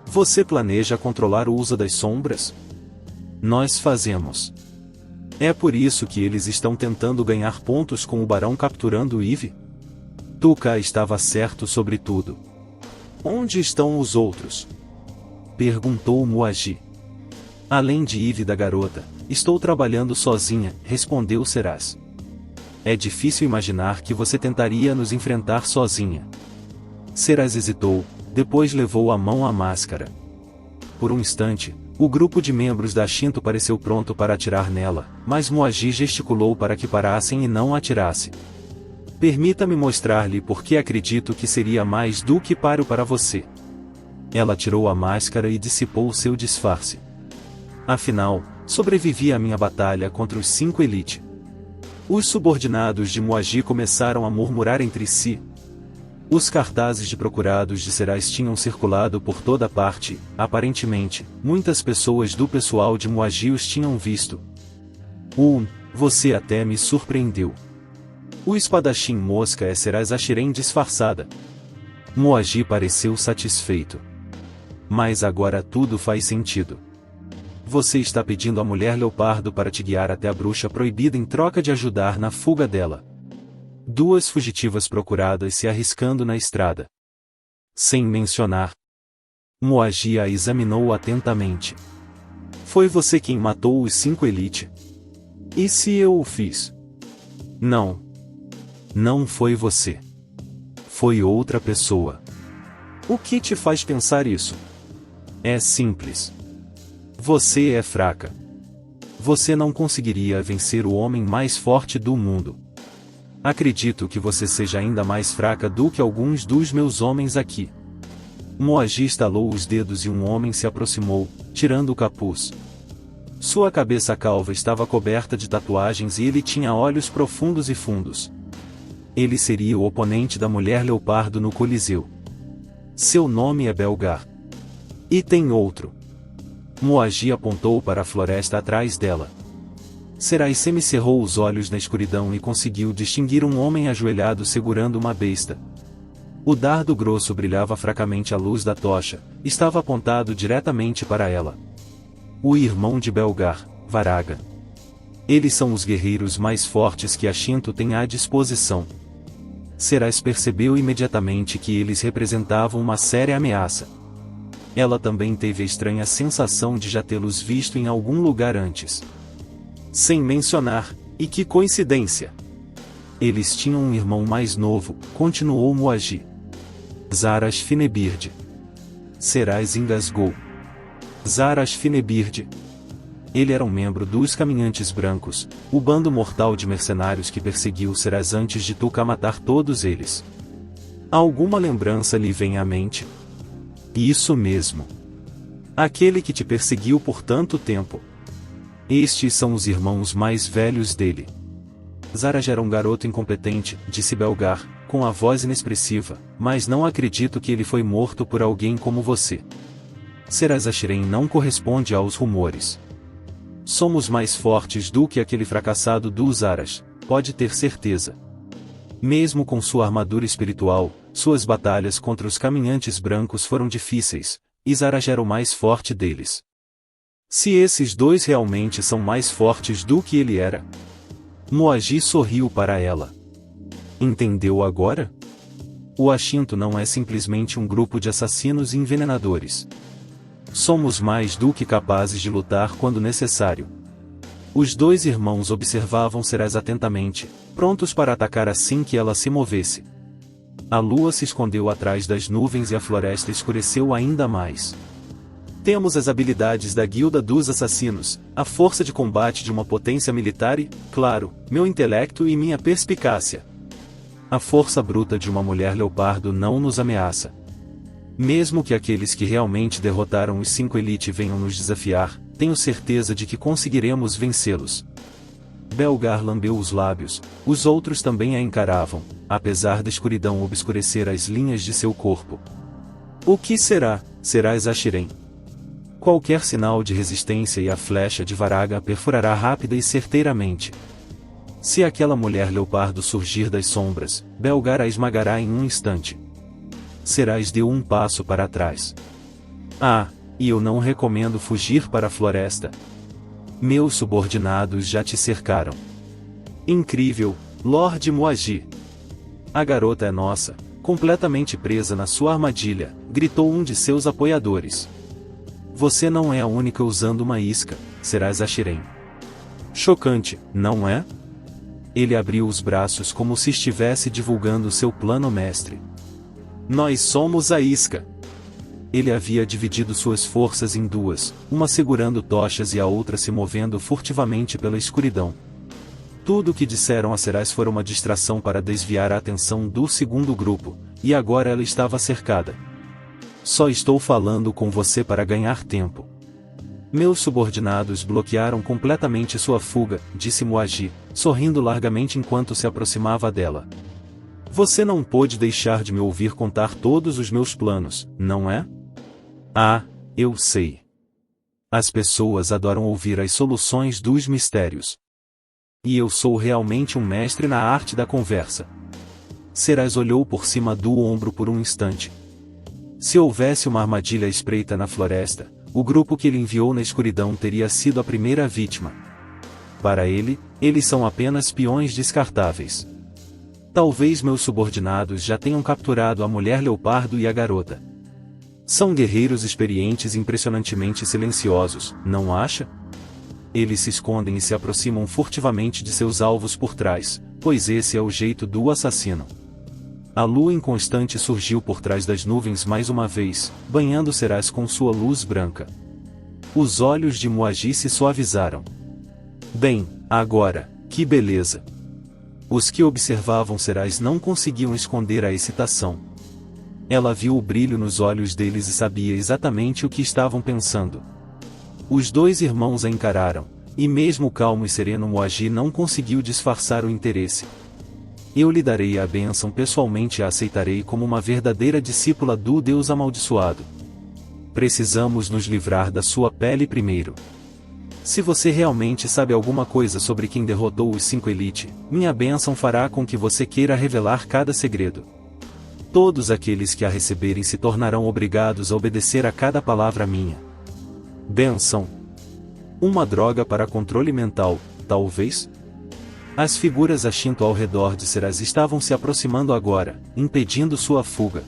Você planeja controlar o uso das sombras? Nós fazemos. É por isso que eles estão tentando ganhar pontos com o Barão capturando Eve? Tuka estava certo sobre tudo. Onde estão os outros? Perguntou Muagi. Além de Eve e da garota, estou trabalhando sozinha, respondeu Seraz. É difícil imaginar que você tentaria nos enfrentar sozinha. Seraz hesitou, depois levou a mão à máscara. Por um instante, O grupo de membros da Shinto pareceu pronto para atirar nela, mas Muaji gesticulou para que parassem e não atirasse. Permita-me mostrar-lhe por que acredito que seria mais do que páreo para você. Ela tirou a máscara e dissipou seu disfarce. Afinal, sobrevivi à minha batalha contra os 5 Elite. Os subordinados de Muaji começaram a murmurar entre si. Os cartazes de procurados de Serais tinham circulado por toda parte, aparentemente, muitas pessoas do pessoal de Muaji os tinham visto. Você até me surpreendeu. O espadachim mosca é Serais Ashiren disfarçada. Muaji pareceu satisfeito. Mas agora tudo faz sentido. Você está pedindo à mulher leopardo para te guiar até a bruxa proibida em troca de ajudar na fuga dela. 2 fugitivas procuradas se arriscando na estrada. Sem mencionar. Muaji a examinou atentamente. Foi você quem matou os 5 Elite? E se eu o fiz? Não. Não foi você. Foi outra pessoa. O que te faz pensar isso? É simples. Você é fraca. Você não conseguiria vencer o homem mais forte do mundo. Acredito que você seja ainda mais fraca do que alguns dos meus homens aqui. Muaji estalou os dedos e um homem se aproximou, tirando o capuz. Sua cabeça calva estava coberta de tatuagens e ele tinha olhos profundos e fundos. Ele seria o oponente da mulher leopardo no Coliseu. Seu nome é Belgar. E tem outro. Muaji apontou para a floresta atrás dela. Serais semicerrou os olhos na escuridão e conseguiu distinguir um homem ajoelhado segurando uma besta. O dardo grosso brilhava fracamente à luz da tocha, estava apontado diretamente para ela. O irmão de Belgar, Varaga. Eles são os guerreiros mais fortes que a Shinto tem à disposição. Serais percebeu imediatamente que eles representavam uma séria ameaça. Ela também teve a estranha sensação de já tê-los visto em algum lugar antes. Sem mencionar, e que coincidência! Eles tinham um irmão mais novo, continuou Muaji. Zaras Finebird. Serais engasgou. Zaras Finebird. Ele era um membro dos Caminhantes Brancos, o bando mortal de mercenários que perseguiu Serais antes de Tuca matar todos eles. Alguma lembrança lhe vem à mente? Isso mesmo. Aquele que te perseguiu por tanto tempo. Estes são os irmãos mais velhos dele. Zaras era um garoto incompetente, disse Belgar, com a voz inexpressiva, mas não acredito que ele foi morto por alguém como você. Serais Ashiren não corresponde aos rumores. Somos mais fortes do que aquele fracassado dos Zaras, pode ter certeza. Mesmo com sua armadura espiritual, suas batalhas contra os Caminhantes Brancos foram difíceis, e Zaras era o mais forte deles. Se esses 2 realmente são mais fortes do que ele era. Muaji sorriu para ela. Entendeu agora? O Ashinto não é simplesmente um grupo de assassinos e envenenadores. Somos mais do que capazes de lutar quando necessário. Os 2 irmãos observavam Serais atentamente, prontos para atacar assim que ela se movesse. A lua se escondeu atrás das nuvens e a floresta escureceu ainda mais. Temos as habilidades da Guilda dos Assassinos, a força de combate de uma potência militar e, claro, meu intelecto e minha perspicácia. A força bruta de uma mulher leopardo não nos ameaça. Mesmo que aqueles que realmente derrotaram os 5 Elite venham nos desafiar, tenho certeza de que conseguiremos vencê-los. Belgar lambeu os lábios, os outros também a encaravam, apesar da escuridão obscurecer as linhas de seu corpo. O que será, Serais Ashiren? Qualquer sinal de resistência e a flecha de Varaga a perfurará rápida e certeiramente. Se aquela mulher leopardo surgir das sombras, Belgar a esmagará em um instante. Serais deu um passo para trás. E eu não recomendo fugir para a floresta. Meus subordinados já te cercaram. Incrível, Lord Muaji. A garota é nossa, completamente presa na sua armadilha, gritou um de seus apoiadores. Você não é a única usando uma isca, Serais Ashiren. Chocante, não é? Ele abriu os braços como se estivesse divulgando seu plano mestre. Nós somos a isca. ele havia dividido suas forças em duas, uma segurando tochas e a outra se movendo furtivamente pela escuridão. Tudo o que disseram a Cerais foi uma distração para desviar a atenção do segundo grupo, e agora ela estava cercada. Só estou falando com você para ganhar tempo. Meus subordinados bloquearam completamente sua fuga, disse Muad'Dib, sorrindo largamente enquanto se aproximava dela. Você não pôde deixar de me ouvir contar todos os meus planos, não é? Ah, eu sei. As pessoas adoram ouvir as soluções dos mistérios. E eu sou realmente um mestre na arte da conversa. Cerais olhou por cima do ombro por um instante. Se houvesse uma armadilha espreita na floresta, o grupo que ele enviou na escuridão teria sido a primeira vítima. Para ele, eles são apenas peões descartáveis. Talvez meus subordinados já tenham capturado a mulher leopardo e a garota. São guerreiros experientes e impressionantemente silenciosos, não acha? Eles se escondem e se aproximam furtivamente de seus alvos por trás, pois esse é o jeito do assassino. A lua inconstante surgiu por trás das nuvens mais uma vez, banhando Cerais com sua luz branca. Os olhos de Muad'Dib se suavizaram. Bem, agora, que beleza! Os que observavam Cerais não conseguiam esconder a excitação. Ela viu o brilho nos olhos deles e sabia exatamente o que estavam pensando. Os dois irmãos a encararam, e mesmo o calmo e sereno Muad'Dib não conseguiu disfarçar o interesse. Eu lhe darei a bênção pessoalmente e a aceitarei como uma verdadeira discípula do Deus amaldiçoado. Precisamos nos livrar da sua pele primeiro. Se você realmente sabe alguma coisa sobre quem derrotou os 5 Elite, minha bênção fará com que você queira revelar cada segredo. Todos aqueles que a receberem se tornarão obrigados a obedecer a cada palavra minha. Bênção. Uma droga para controle mental, talvez? As figuras a Shinto ao redor de Cerais estavam se aproximando agora, impedindo sua fuga.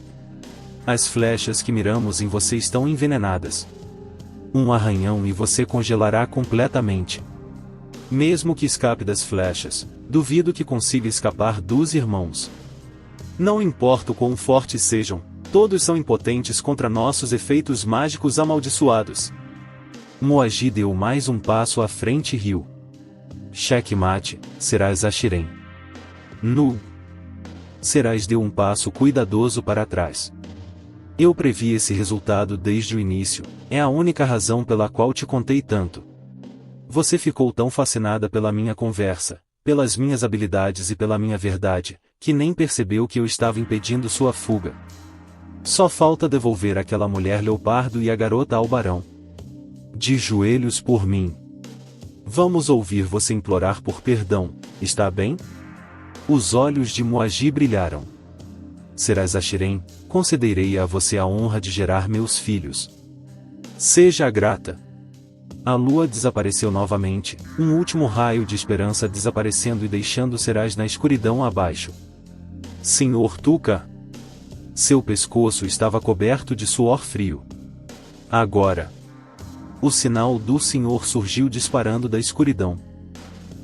As flechas que miramos em você estão envenenadas. Um arranhão e você congelará completamente. Mesmo que escape das flechas, duvido que consiga escapar dos irmãos. Não importa o quão fortes sejam, todos são impotentes contra nossos efeitos mágicos amaldiçoados. Muad'Dib deu mais um passo à frente e riu. Checkmate, Cerais Achiren. Nu. Cerais deu um passo cuidadoso para trás. Eu previ esse resultado desde o início, é a única razão pela qual te contei tanto. Você ficou tão fascinada pela minha conversa, pelas minhas habilidades e pela minha verdade, que nem percebeu que eu estava impedindo sua fuga. Só falta devolver aquela mulher leopardo e a garota ao barão. De joelhos por mim. Vamos ouvir você implorar por perdão, está bem? Os olhos de Muad'Dib brilharam. Cerais Achiren, concederei a você a honra de gerar meus filhos. Seja grata. A lua desapareceu novamente, um último raio de esperança desaparecendo e deixando Cerais na escuridão abaixo. Senhor Tuka. Seu pescoço estava coberto de suor frio. Agora. O sinal do Senhor surgiu disparando da escuridão.